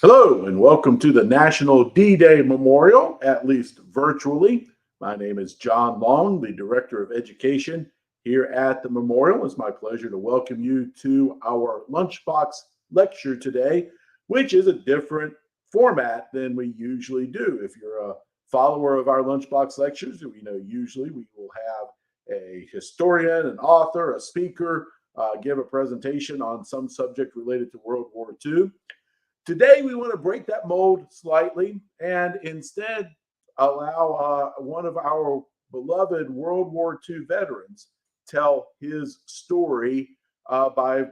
Hello, and welcome to the National D-Day Memorial, at least virtually. My name is John Long, the Director of Education here at the Memorial. It's my pleasure to welcome you to our Lunchbox lecture today, which is a different format than we usually do. If you're a follower of our Lunchbox lectures, usually we will have a historian, an author, a speaker, give a presentation on some subject related to World War II. Today, we want to break that mold slightly and instead allow one of our beloved World War II veterans tell his story by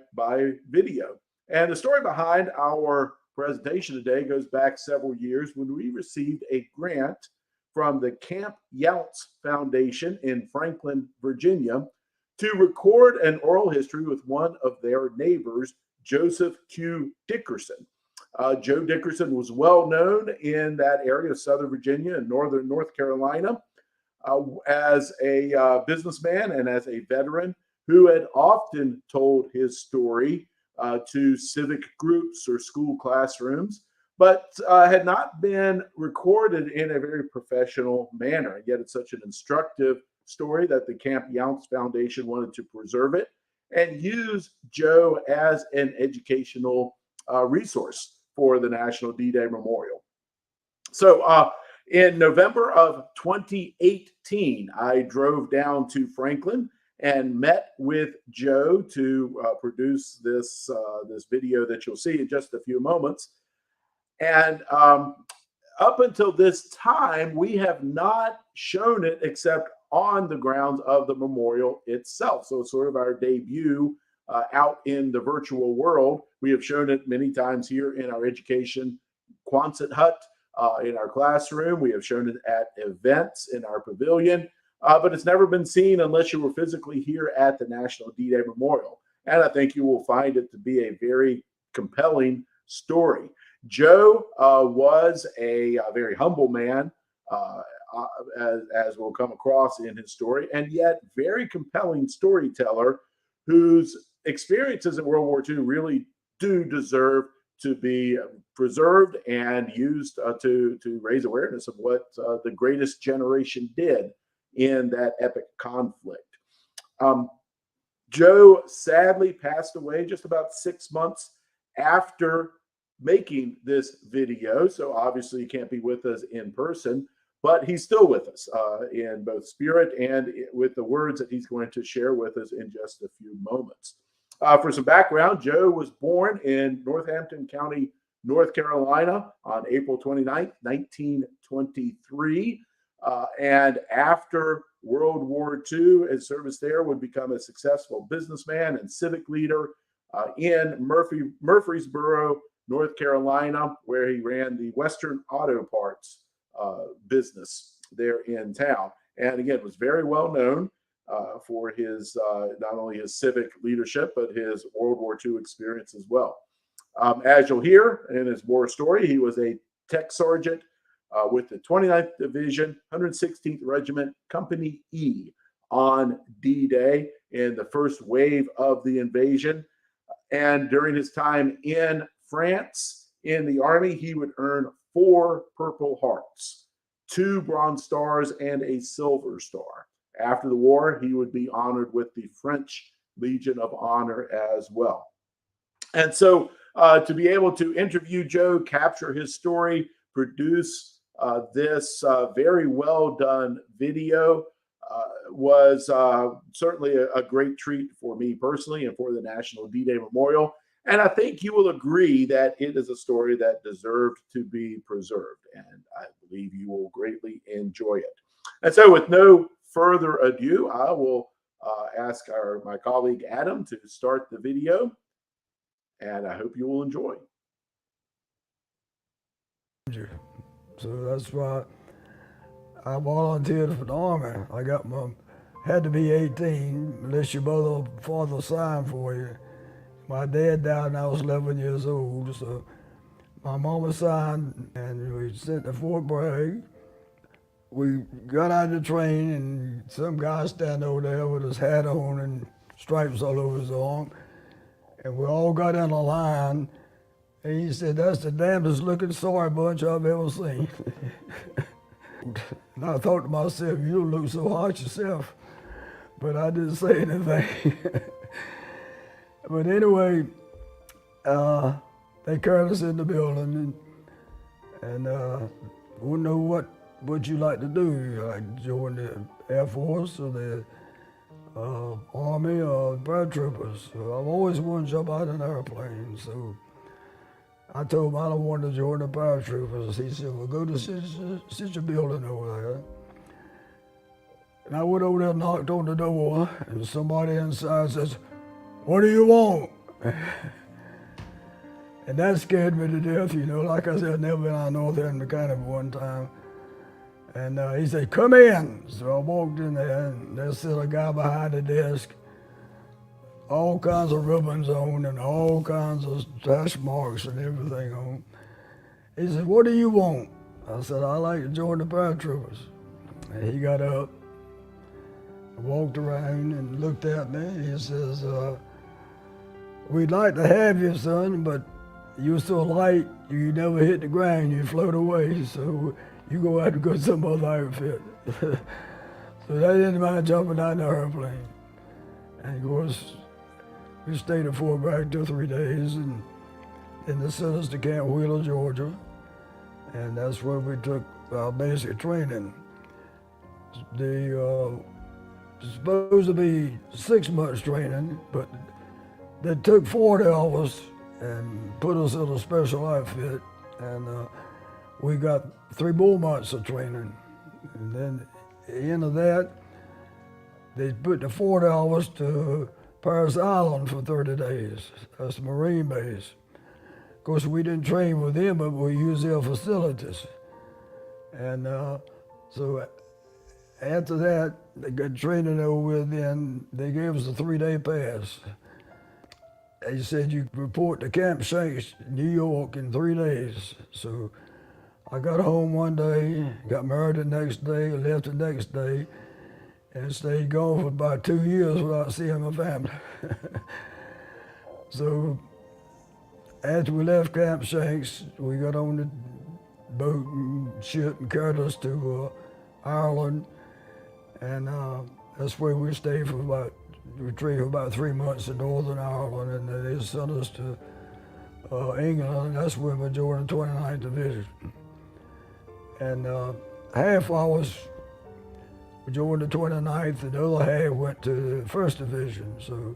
video. And the story behind our presentation today goes back several years when we received a grant from the Camp Younts Foundation in Franklin, Virginia, to record an oral history with one of their neighbors, Joseph Q. Dickerson. Joe Dickerson was well known in that area of Southern Virginia and Northern North Carolina as a businessman and as a veteran who had often told his story to civic groups or school classrooms, but had not been recorded in a very professional manner. And yet it's such an instructive story that the Camp Younts Foundation wanted to preserve it and use Joe as an educational resource for the National D-Day Memorial. So in November of 2018, I drove down to Franklin and met with Joe to produce this video that you'll see in just a few moments. And up until this time, we have not shown it except on the grounds of the memorial itself. So it's sort of our debut out in the virtual world. We have shown it many times here in our education Quonset hut, in our classroom. We have shown it at events in our pavilion, but it's never been seen unless you were physically here at the National D-Day Memorial. And I think you will find it to be a very compelling story. Joe was a very humble man, as will come across in his story, and yet very compelling storyteller whose experiences in World War II really do deserve to be preserved and used to raise awareness of what the greatest generation did in that epic conflict. Joe sadly passed away just about 6 months after making this video, so obviously he can't be with us in person, but he's still with us in both spirit and with the words that he's going to share with us in just a few moments. For some background, Joe was born in Northampton County, North Carolina on April 29th, 1923. And after World War II, his service there would become a successful businessman and civic leader in Murfreesboro, North Carolina, where he ran the Western Auto Parts business there in town. And again, was very well known for his not only his civic leadership, but his World War II experience as well. As you'll hear in his war story, he was a tech sergeant with the 29th Division, 116th Regiment, Company E on D-Day in the first wave of the invasion. And during his time in France in the Army, he would earn 4 Purple Hearts, 2 Bronze Stars, and a Silver Star. After the war, he would be honored with the French Legion of Honor as well. And so to be able to interview Joe, capture his story, produce this very well done video was certainly a great treat for me personally and for the National D-Day Memorial. And I think you will agree that it is a story that deserved to be preserved. And I believe you will greatly enjoy it. And so with no further ado, I will ask my colleague Adam to start the video, and I hope you will enjoy. So that's why I volunteered for the Army. Had to be 18 unless your mother or father signed for you. My dad died when I was 11 years old, so my mama signed, and we sent to Fort Bragg. We got out of the train, and some guy standing over there with his hat on and stripes all over his arm. And we all got in a line And he said, "That's the damnedest looking sorry bunch I've ever seen." And I thought to myself, "You don't look so hot yourself." But I didn't say anything. But anyway, they carried us in the building and wouldn't know what you like to do, like join the Air Force or the Army or paratroopers. So I've always wanted to jump out of an airplane. So I told him I don't want to join the paratroopers. He said, "Well, go to such a building over there." And I went over there and knocked on the door, and somebody inside says, "What do you want?" And that scared me to death, you know. Like I said, I'd never been out north end mechanic one time. And he said, "Come in." So I walked in there, and there's still a guy behind the desk, all kinds of ribbons on and all kinds of hash marks and everything on. He said, "What do you want?" I said, "I'd like to join the paratroopers." And he got up, walked around and looked at me. He says, "We'd like to have you, son, but you're so light, you never hit the ground, you float away, so you're going to have to go to some other outfit." So they didn't mind jumping out in the airplane. And of course, we stayed at Fort Bragg 2 or 3 days, and then they sent us to Camp Wheeler, Georgia, and that's where we took our basic training. They supposed to be 6 months training, but they took 40 of us and put us in a special outfit, and we got 3 more months of training. And then at the end of that, they put the 40 of us to Paris Island for 30 days. That's the Marine base. Of course, we didn't train with them, but we used their facilities. And so after that, they got training over with, then they gave us a 3-day pass. They said you report to Camp Shanks, New York, in 3 days. So I got home one day, got married the next day, left the next day, and stayed gone for about 2 years without seeing my family. So after we left Camp Shanks, we got on the boat and ship and carried us to Ireland. And that's where we stayed for about 3 months in Northern Ireland, and then they sent us to England, and that's where we joined the 29th Division. And half of us joined the 29th, and the other half went to the 1st Division. So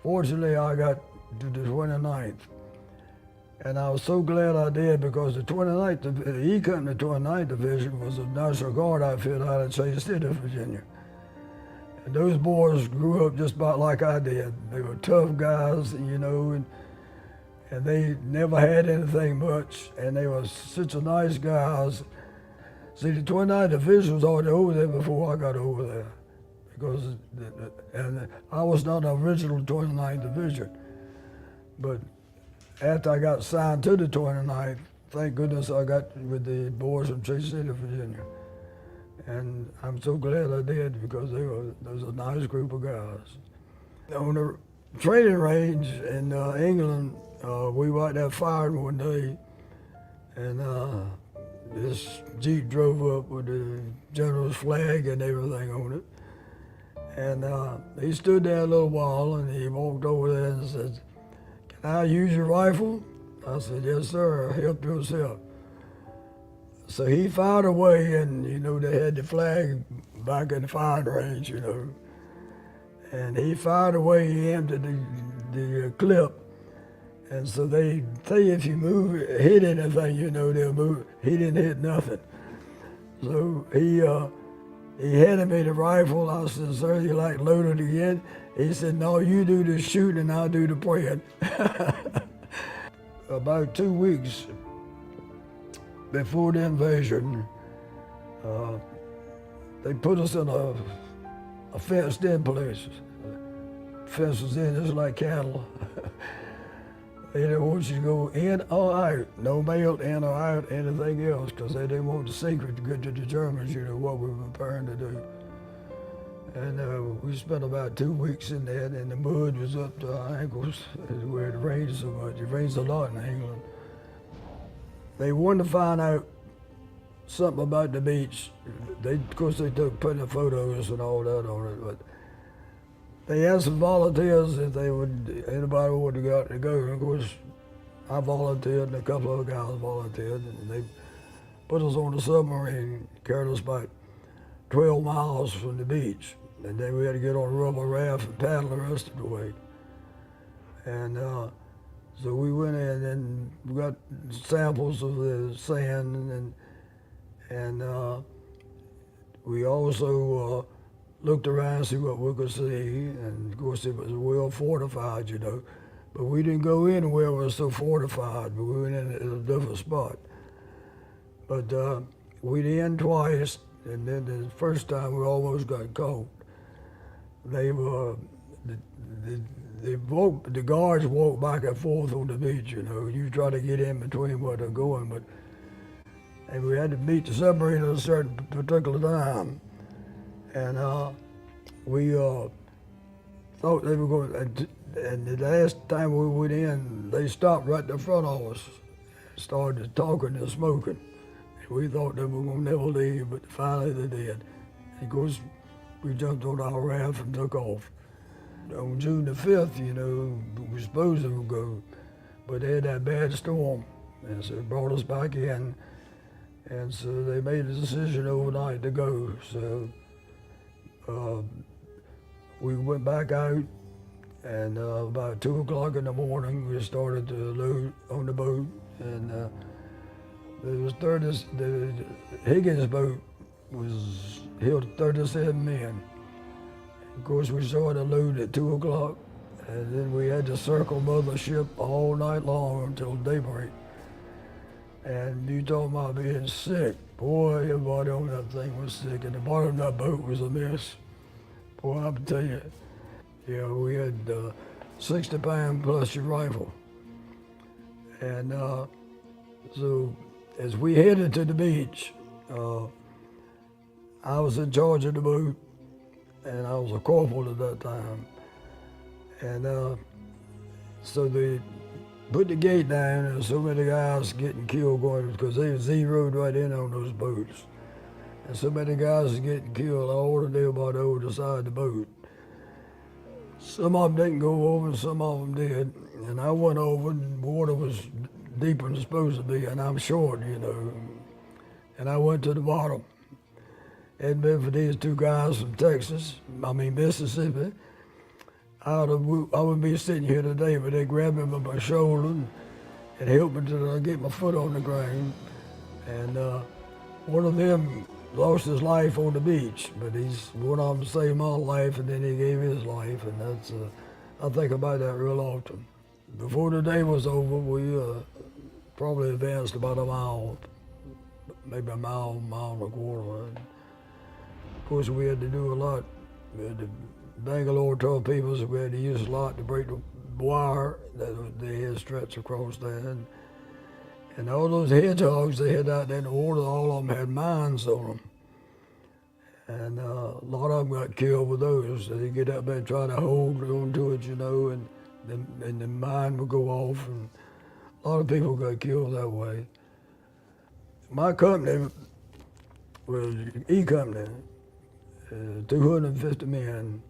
fortunately, I got to the 29th. And I was so glad I did, because the 29th, the E Company 29th Division was a National Guard outfit out of Chase City, Virginia. And those boys grew up just about like I did. They were tough guys, you know, and they never had anything much, and they were such a nice guys. See, the 29th Division was already over there before I got over there, because and I was not an original 29th Division. But after I got signed to the 29th, thank goodness I got with the boys from Chase City, Virginia. And I'm so glad I did, because there was a nice group of guys. On the training range in England, we were out there firing one day, and this Jeep drove up with the general's flag and everything on it. And he stood there a little while, and he walked over there and said, "Can I use your rifle?" I said, "Yes, sir, help yourself." So he fired away, and, you know, they had the flag back in the firing range, you know. And he fired away, he emptied the clip. And so they say if you hit anything, you know, they'll move. He didn't hit nothing. So he handed me the rifle. I said, "Sir, you like loaded again?" He said, "No, you do the shooting and I'll do the praying." About 2 weeks before the invasion, they put us in a fenced-in place. Fences in just like cattle. They didn't want you to go in or out, no mail in or out, anything else, because they didn't want the secret to get to the Germans, you know, what we were preparing to do. And we spent about 2 weeks in that, and the mud was up to our ankles where it rained so much. It rains a lot in England. They wanted to find out something about the beach. Of course, they took plenty of photos and all that on it, but they asked some volunteers if anybody would have got to go. And of course, I volunteered, and a couple of other guys volunteered, and they put us on the submarine, carried us about 12 miles from the beach. And then we had to get on a rubber raft and paddle the rest of the way. And so we went in and we got samples of the sand, and we also looked around to see what we could see. And of course, it was well fortified, you know. But we didn't go in where it was so fortified. But we went in at a different spot. But we went in twice, and then the first time we almost got caught. They were the guards walk back and forth on the beach, you know. You try to get in between where they're going, and we had to meet the submarine at a certain particular time. And we thought they were going, and the last time we went in, they stopped right in front of us, started talking and smoking. And we thought they were going to never leave, but finally they did. And of course, we jumped on our raft and took off. On June the 5th, you know, we were supposed to go, but they had that bad storm, and so it brought us back in, and so they made a decision overnight to go. So we went back out, and about 2 o'clock in the morning, we started to load on the boat, and there was the Higgins boat was held 37 men. Of course, we started load at 2 o'clock, and then we had to circle mothership all night long until daybreak. And you talking about being sick. Boy, everybody on that thing was sick, and the bottom of that boat was a mess. Boy, I can tell you. Yeah, we had 60 pound plus your rifle. And so as we headed to the beach, I was in charge of the boat, and I was a corporal at that time. And so they put the gate down, and so many guys getting killed going, because they zeroed right in on those boats. And so many guys was getting killed all the day about over the side of the boat. Some of them didn't go over, and some of them did. And I went over, and the water was deeper than it's supposed to be, and I'm short, you know. And I went to the bottom. Hadn't been for these two guys from Mississippi, I wouldn't be sitting here today, but they grabbed me by my shoulder and helped me to get my foot on the ground. And one of them lost his life on the beach, but one of them saved my life, and then he gave his life, and that's, I think about that real often. Before the day was over, we probably advanced about a mile, maybe a mile and a quarter. Of course, we had to do a lot. We had to Bangalore told people that we had to use a lot to break the wire that they had stretched across there. And all those hedgehogs they had out there in the water, all of them had mines on them. And a lot of them got killed with those. They get up there and try to hold onto it, you know, and the mine would go off, and a lot of people got killed that way. My company was E-Company, 250 men.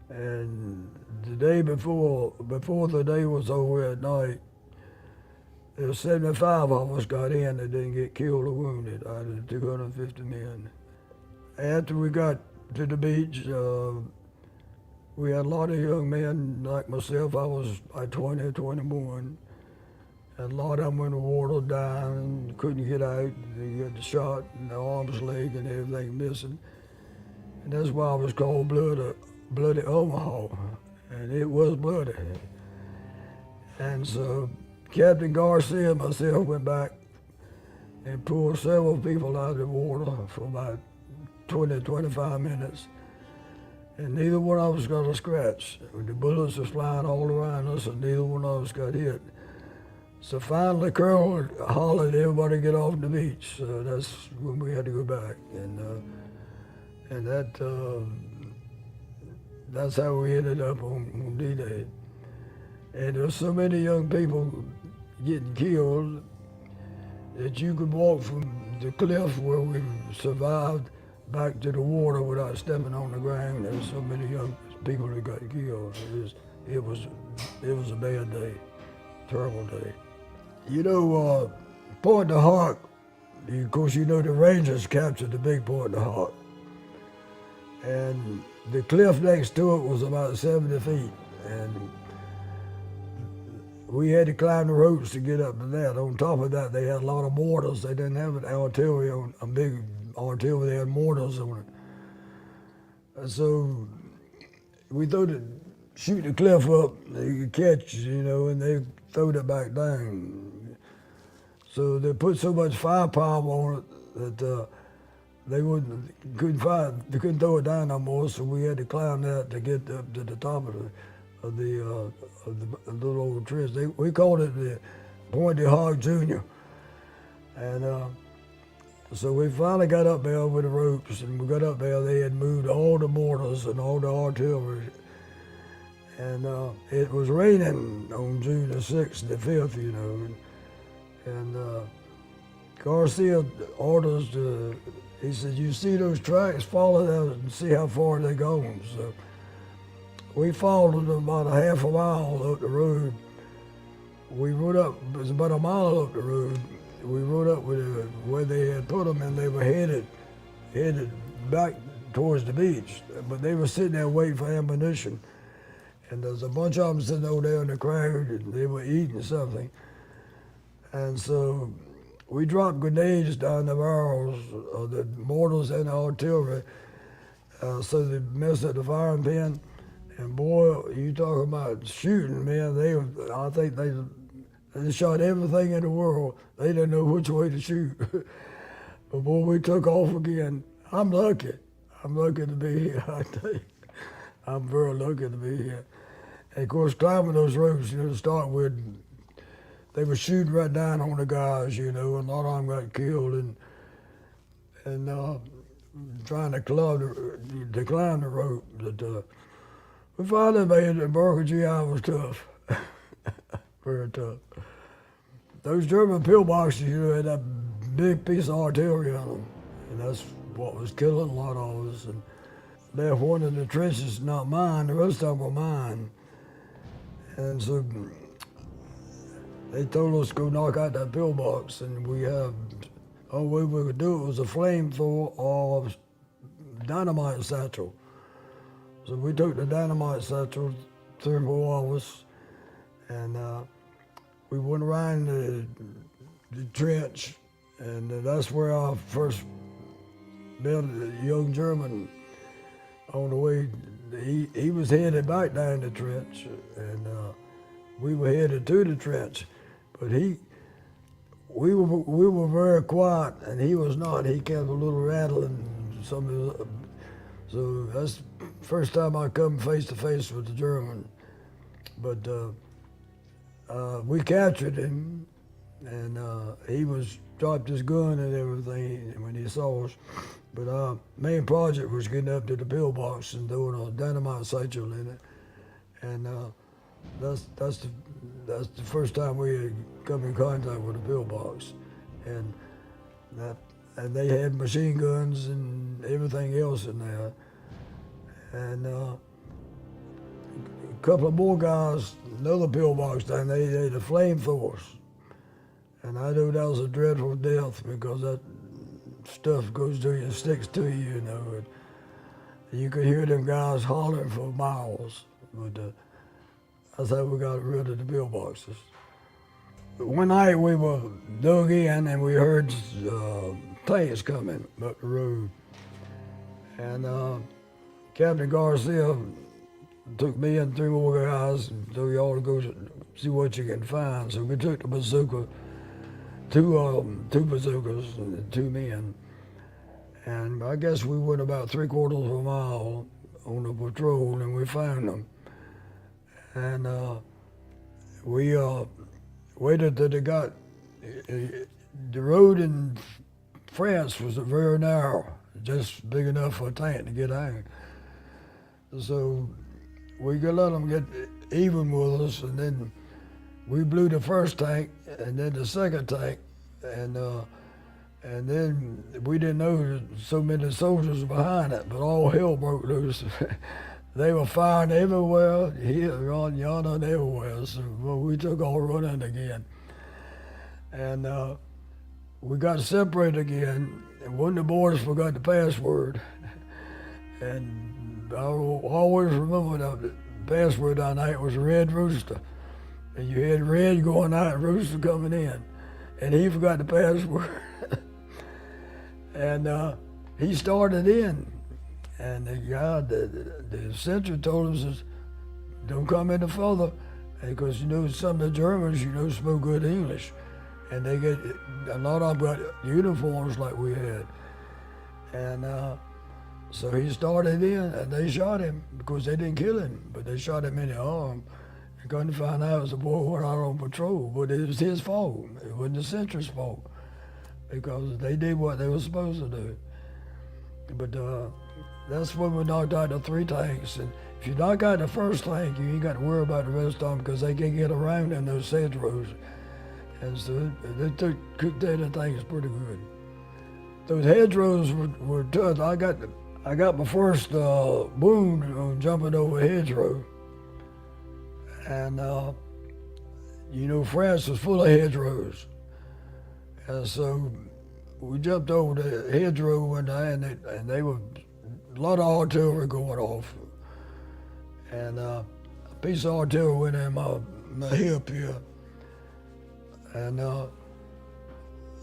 And the day before the day was over at night, there were 75 of us got in that didn't get killed or wounded out of the 250 men. After we got to the beach, we had a lot of young men like myself. I was like 20, 21. And a lot of them went in the water dying and couldn't get out. They got shot in the arms, leg, and everything missing. And that's why I was called Bloody Omaha, and it was bloody. And so Captain Garcia and myself went back and pulled several people out of the water for about 20, 25 minutes. And neither one of us got a scratch. The bullets were flying all around us, and neither one of us got hit. So finally, Colonel hollered everybody get off the beach. So that's when we had to go back. and that's how we ended up on D-Day. And there's so many young people getting killed that you could walk from the cliff where we survived back to the water without stepping on the ground. There's so many young people that got killed. It was a bad day, terrible day. You know, Point de Hoc. Of course, you know the Rangers captured the big Point de Hoc, and the cliff next to it was about 70 feet, and we had to climb the ropes to get up to that. On top of that, they had a lot of mortars. They didn't have an artillery on a big artillery. They had mortars on it. And so we shoot the cliff up. They could catch, and they throwed it back down. So they put so much firepower on it that they couldn't throw it down no more. So we had to climb that to get up to the top of the little old trench. We called it the Point de Hoc Junior. And so we finally got up there with the ropes, and we got up there. They had moved all the mortars and all the artillery. And it was raining on June the 6th, the 5th, And Garcia orders he said, you see those tracks, follow them and see how far they're going. So we followed them about a half a mile up the road. We rode up, it was about a mile up the road. We rode up with where they had put them, and they were headed back towards the beach. But they were sitting there waiting for ammunition. And there's a bunch of them sitting over there in the crowd, and they were eating something. And so we dropped grenades down the barrels of the mortars and the artillery, so they messed up the firing pin. And boy, you talking about shooting, man, I think they shot everything in the world. They didn't know which way to shoot. But boy, we took off again. I'm lucky to be here, I tell you. I'm very lucky to be here. And of course, climbing those ropes, to start with, they were shooting right down on the guys, and a lot of them got killed, and trying to climb the rope. But we finally made it. Burger GI was tough, very tough. Those German pillboxes, had that big piece of artillery on them, and that's what was killing a lot of us. And left one in the trenches, not mine. The rest of them were mine. And so they told us to go knock out that pillbox, and all we could do was a flamethrower or dynamite satchel. So we took the dynamite satchel, 3 or 4 hours, and we went around the trench, and that's where I first met a young German on the way. He was headed back down the trench, and we were headed to the trench. But we were very quiet, and he was not. He kept a little rattling. So that's the first time I come face to face with the German. But we captured him, and he dropped his gun and everything when he saw us. But our main project was getting up to the pillbox and throwing a dynamite satchel in it, and that's the first time we had come in contact with a pillbox, and they had machine guns and everything else in there, and a couple of more guys, another pillbox down there, they had the flamethrowers, and I knew that was a dreadful death because that stuff goes to you, sticks to you, and you could hear them guys hollering for miles. But that's how we got rid of the pillboxes. One night we were dug in and we heard tanks coming up the road. And Captain Garcia took me and 3 more guys and told y'all to go see what you can find. So we took the bazooka, two bazookas and 2 men. And I guess we went about 3/4 of a mile on the patrol, and we found them. And we waited till they got, the road in France was very narrow. just big enough for a tank to get out. So we could let them get even with us, and then we blew the first tank, and then the second tank, and then we didn't know that so many soldiers were behind it, but all hell broke loose. They were firing everywhere, here, on yonder, and everywhere. So well, we took off running again, and we got separated again. And one of the boys forgot the password, and I will always remember that the password that night was Red Rooster. And you had Red going out and Rooster coming in. And he forgot the password. And he started in. And the guy, the sentry told us, don't come any further. Because you know some of the Germans, spoke good English. And they get, a lot of them got uniforms like we had. And so he started in, and they shot him because they didn't kill him, but they shot him in the arm. And couldn't find out it was the boy went out on patrol, but it was his fault. It wasn't the sentry's fault because they did what they were supposed to do. But that's when we knocked out the 3 tanks. And if you knock out the first tank, you ain't got to worry about the rest of them because they can get around in those hedgerows. And so they took the tanks pretty good. Those hedgerows were tough. I got my first wound on jumping over a hedgerow. And, France was full of hedgerows. And so we jumped over the hedgerow one day, and they were a lot of artillery going off. And a piece of artillery went in my hip here. And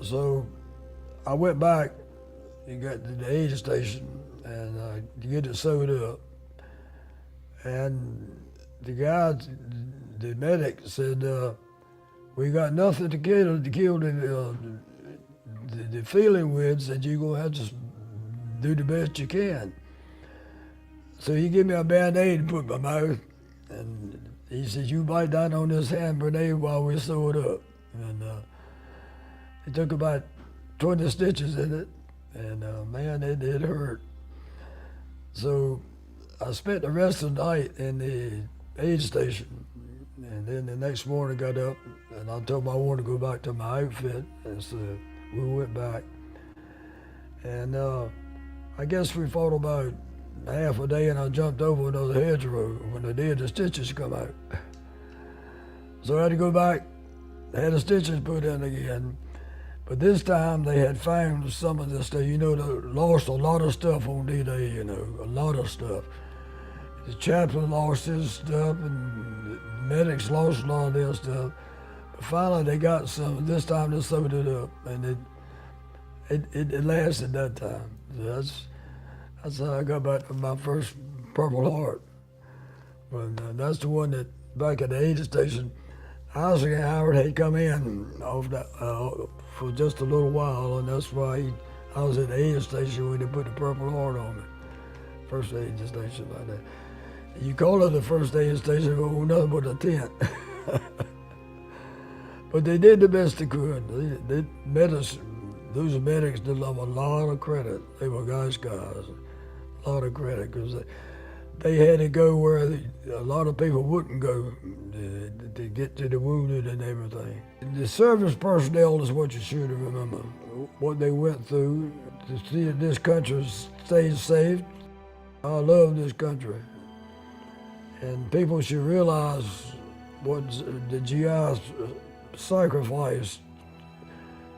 so I went back and got to the aid station and to get it sewed up. And the guy, the medic, said, "We got nothing to kill the feeling with, said you're gonna have to do the best you can." So he gave me a Band-Aid to put in my mouth, and he said, "You bite down on this hand grenade while we sew it up." And he took about 20 stitches in it, and man, it hurt. So I spent the rest of the night in the aid station, and then the next morning I got up, and I told him I wanted to go back to my outfit, and so we went back. And I guess we fought about half a day, and I jumped over another hedgerow. When I did, the stitches come out. So I had to go back, had the stitches put in again. But this time they had found some of this stuff. They lost a lot of stuff on D-Day, a lot of stuff. The chaplain lost his stuff, and the medics lost a lot of their stuff. But finally they got some. This time they sewed it up, and it lasted that time. So that's how I got back to my first Purple Heart. But that's the one that back at the aid station, Isaac and Howard had come in off that, for just a little while, and that's why I was at the aid station when they put the Purple Heart on me. First aid station like that. You call it the first aid station, but nothing but a tent. But they did the best they could. Those medics did them a lot of credit. They were guys, a lot of credit, because they had to go where a lot of people wouldn't go to get to the wounded and everything. The service personnel is what you should remember, what they went through to see that this country stays safe. I love this country, and people should realize what the GIs sacrificed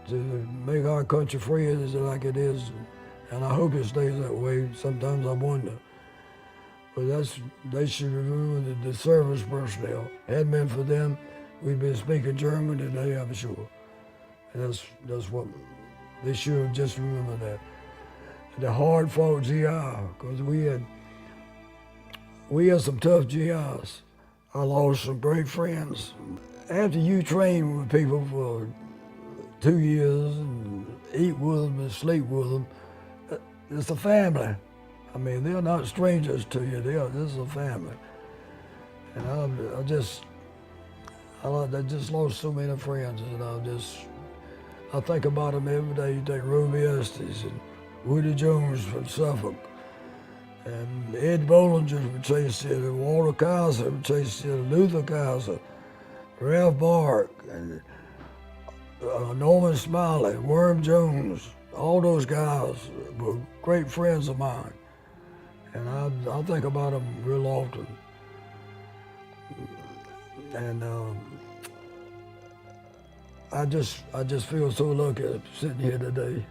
to make our country free like it is, and I hope it stays that way. Sometimes I wonder. But they should remember the service personnel. Hadn't been for them, we'd been speaking German today, I'm sure. And that's what they should just remember that. The hard-fought GI, because we had some tough GIs. I lost some great friends. After you train with people for 2 years and eat with them and sleep with them, it's a family. I mean, they're not strangers to you. This is a family. And I just lost so many friends, and I think about them every day. You take Ruby Estes and Woody Jones from Suffolk, and Ed Bollinger from Chase City, Walter Kaiser from Chase City, Luther Kaiser, Ralph Bark, and Norman Smiley, Worm Jones. All those guys were great friends of mine, and I think about them real often. And I just feel so lucky sitting here today.